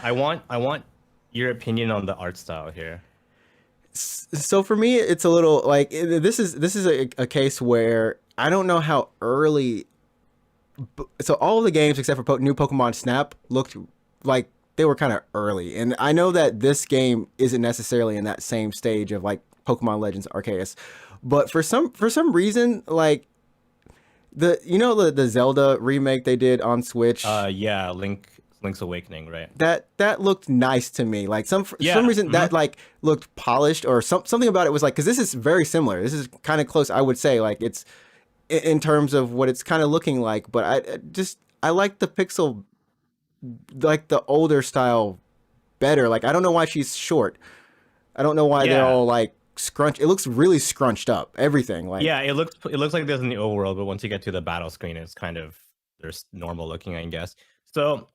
I want your opinion on the art style here. So for me, it's a little like this is a case where I don't know how early. So all of the games except for new Pokemon Snap looked like they were kind of early, and I know that this game isn't necessarily in that same stage of like Pokemon Legends Arceus, but for some reason, like the Zelda remake they did on Switch, Yeah, Link's Awakening, right? that looked nice to me. Like for some Yeah. reason that like looked polished, or something about it was like, because this is very similar. This is kind of close, I would say. Like it's in terms of what it's kind of looking like, but I like the pixel, like the older style better. Like I don't know why she's short. I don't know why they're Yeah. all like scrunch. It looks really scrunched up. Everything like Yeah, it looks like this in the overworld, but once you get to the battle screen, it's kind of there's normal looking, I guess. So,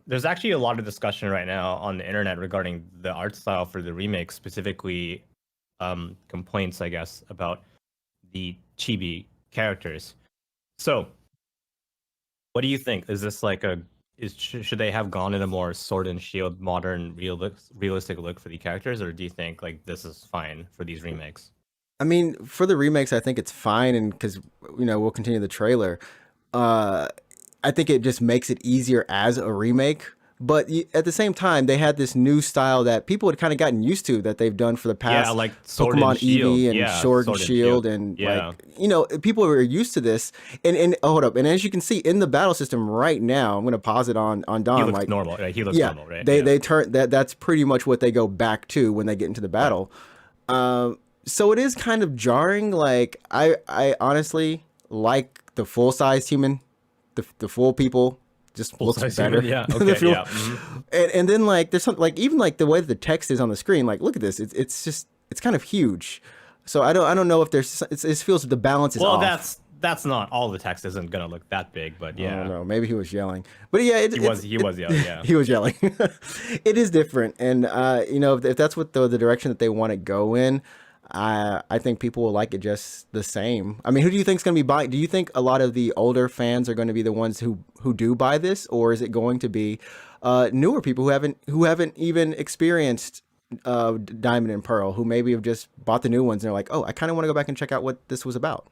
there's actually a lot of discussion right now on the internet regarding the art style for the remake, specifically, complaints, I guess, about the chibi characters. So, what do you think? Is this like should they have gone in a more sword and shield, modern, realistic look for the characters, or do you think like this is fine for these remakes? I mean, for the remakes, I think it's fine, and because we'll continue the trailer. Uh, I think it just makes it easier as a remake. But at the same time, they had this new style that people had kind of gotten used to, that they've done for the Yeah, past like Sword and Pokemon Shield. Eevee and Yeah, Sword and Sword and Shield, Shield. and like Yeah, people were used to this. And oh, hold up, and as you can see in the battle system right now, I'm gonna pause it on he Don. looks Like, normal. Right? He looks yeah, normal, right? they Yeah, they turn that's pretty much what they go back to when they get into the right. battle. So it is kind of jarring. Like I honestly like the full size human, the full people just Full looks size human. better. Yeah. The Okay. full, Yeah. and then like there's something like, even like the way that the text is on the screen. Like look at this. It's just it's kind of huge. So I don't know if it feels the balance is Well, off. that's not all the text isn't gonna look that big, but I don't yeah, know. Maybe he was yelling, but yeah, he was yelling. Yeah. he was yelling. It is different, and if that's what the direction that they want to go in, I think people will like it just the same. I mean, who do you think's going to be buying? Do you think a lot of the older fans are going to be the ones who do buy this, or is it going to be newer people who haven't even experienced Diamond and Pearl, who maybe have just bought the new ones and they're like, oh, I kind of want to go back and check out what this was about.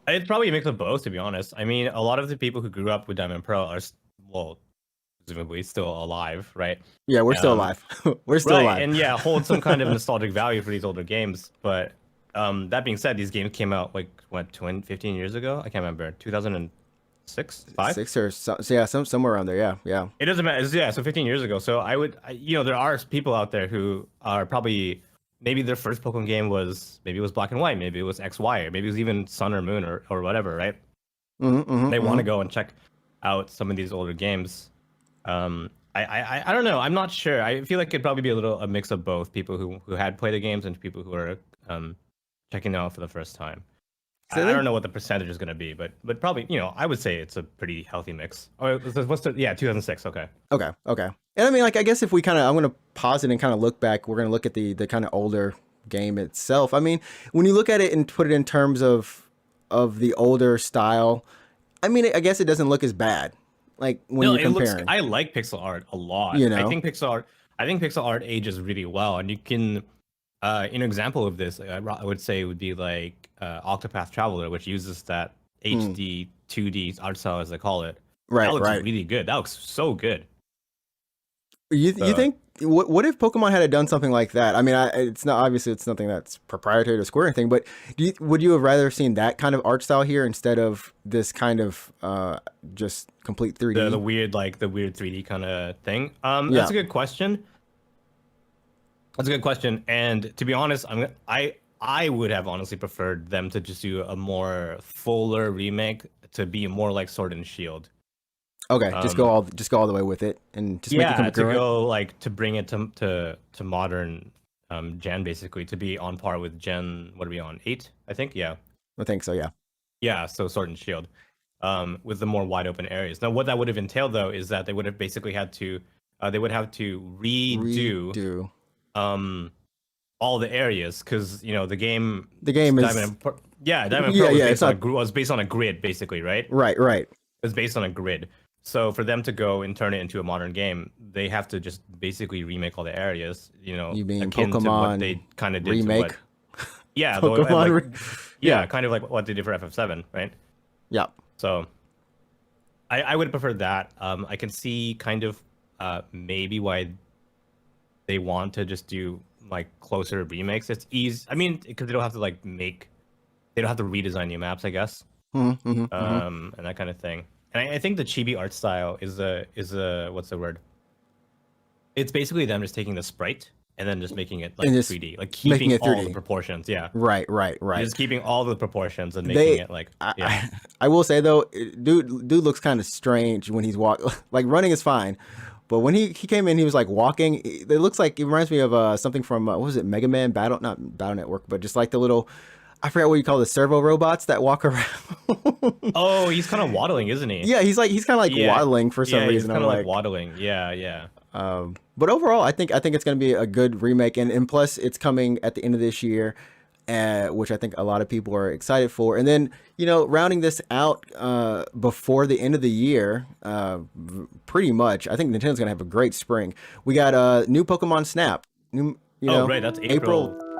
It's probably a mix of both, to be honest. I mean, a lot of the people who grew up with Diamond and Pearl are, well, presumably still alive, right? Yeah, we're still Um, alive. We're still right, alive. and yeah, hold some kind of nostalgic value for these older games. But that being said, these games came out like what, 20, 15 years ago? I can't remember. 2006, five? Six or so yeah, somewhere around there. Yeah, yeah. It doesn't matter. Yeah, so 15 years ago. So there are people out there who are probably maybe their first Pokemon game was maybe it was Black and White, maybe it was X, Y, or maybe it was even Sun or Moon or whatever, right? Mm-hmm, They mm-hmm, want to mm-hmm. go and check out some of these older games. I don't know. I'm not sure. I feel like it'd probably be a mix of both people who had played the games and people who are checking it out for the first time. So I then, don't know what the percentage is going to be, but probably I would say it's a pretty healthy mix. Oh, what's the 2006? Okay. okay, okay. And I mean, like, I guess if we kind of, I'm gonna pause it and kind of look back. We're gonna look at the kind of older game itself. I mean, when you look at it and put it in terms of the older style, I mean, I guess it doesn't look as bad. Like when No, you're it looks. comparing, I like pixel art a lot. you know. I think pixel art ages really well, and you can. An example of this, I would say, would be like Octopath Traveler, which uses that Hmm. HD 2D art style, as they call it. That Right, looks right. really good. That looks so good. You So think what if Pokemon had done something like that? I mean, it's not, obviously it's nothing that's proprietary to Square or anything, but would you have rather seen that kind of art style here instead of this kind of just complete the 3D? weird, like the weird 3D kind of thing. That's Yeah. a good question. That's a good question. And to be honest, I would have honestly preferred them to just do a more fuller remake to be more like Sword and Shield. Okay, Um, just go all the way with it and just make it yeah, to congruent. go like to bring it to modern gen, basically to be on par with gen, what are we on? 8, I think. Yeah. I think so. Yeah. Yeah, so Sword and Shield. With the more wide open areas. Now what that would have entailed though is that they would have basically had to they would have to redo Redo. um all the areas because the game The game Diamond is, and yeah, Diamond and yeah, Pearl was yeah. It's based on not was based on a grid, basically, right? It right, right. was based on a grid. So for them to go and turn it into a modern game, they have to just basically remake all the areas, you know, You mean akin to what they Pokemon kind of did to remake? what, yeah, Pokemon, like, yeah, yeah, kind of like what they did for FF7, right? yeah. So I would prefer that. I can see kind of maybe why they want to just do like closer remakes. It's easy. I mean, because they don't have to like they don't have to redesign new maps, I guess, Mm-hmm, mm-hmm, mm-hmm. and that kind of thing. And I think the chibi art style is a what's the word? It's basically them just taking the sprite and then just making it like And just 3D, like making keeping it all the 3D. proportions. Yeah, Right, right, right. just keeping all the proportions and making They, it like I, yeah. I, I will say though, dude looks kind of strange when he's walk. Like running is fine, but when he came in, he was like walking. It looks like it reminds me of something from what was it, Mega Man Battle, not Battle Network, but just like the little, I forgot what you call the servo robots that walk around. Oh, he's kind of waddling, isn't he? Yeah, he's kind of like Yeah, waddling for some yeah, he's reason. kind I'm of like like, waddling. Yeah, yeah. but overall, I think it's gonna be a good remake, and plus it's coming at the end of this year, which I think a lot of people are excited for. And then rounding this out before the end of the year, pretty much, I think Nintendo's gonna have a great spring. We got new Pokemon Snap, new Oh, right, that's April. April